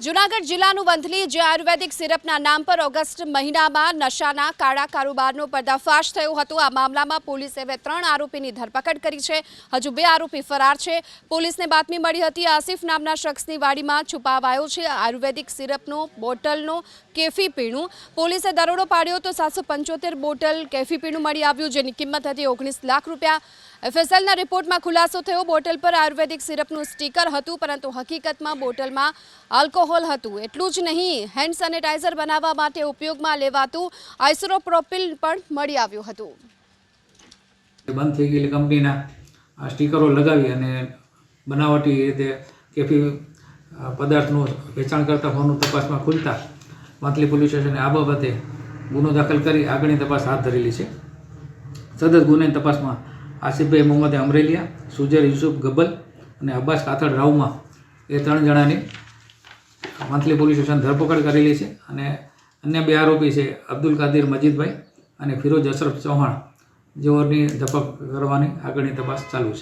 જૂનાગઢ જિલ્લાનું વંથલી જે આયુર્વેદિક સિરપના નામ પર ઓગસ્ટ મહિનામાં નશાના કાળા કારોબારનો પર્દાફાશ થયો હતો। આ મામલામાં પોલીસે 3 આરોપીની ધરપકડ કરી છે। હજુ 2 આરોપી ફરાર છે। પોલીસને બાતમી મળી હતી આસિફ નામના શખ્સની વાડીમાં છુપાવાયો છે આયુર્વેદિક સિરપનો બોટલનો કેફી પીણું। પોલીસે દરોડો પાડ્યો તો 775 બોટલ કેફી પીણું મળી આવ્યું, જેની કિંમત હતી 19 લાખ રૂપિયા। એફએસએલના રિપોર્ટમાં ખુલાસો થયો, બોટલ પર આયુર્વેદિક સિરપનું સ્ટીકર હતું, પરંતુ હકીકતમાં બોટલમાં આલ્કોહોલ હતું। એટલું જ નહીં, હેન્ડ સેનિટાઈઝર બનાવવા માટે ઉપયોગમાં લેવાતું આઇસોપ્રોપિલ પણ મળી આવ્યું હતું। બંધ થઈ ગયેલી કંપનીના સ્ટીકરો લગાવી અને બનાવટી રીતે કેફી પદાર્થનું વેચાણ કરતા હોવાનું તપાસમાં ખુલતા વંથલી પોલીસ સ્ટેશને આ બાબતે ગુનો દાખલ કરી આગળની તપાસ હાથ ધરેલી છે। સદર ગુનાની તપાસમાં આસિફભાઈ મોહમ્મદ અમરેલિયા, સુજેર યુસુફ ગબ્બલ અને અબ્બાસ કાથડ રાઉમા એ 3 જણાની વંથલી પોલીસ સ્ટેશન ધરપકડ કરેલી છે અને અન્ય 2 આરોપી છે અબ્દુલ કાદિર મજીદભાઈ અને ફિરોજ અશરફ ચૌહાણ જેઓની ધરપકડ કરવાની આગળની તપાસ ચાલુ છે।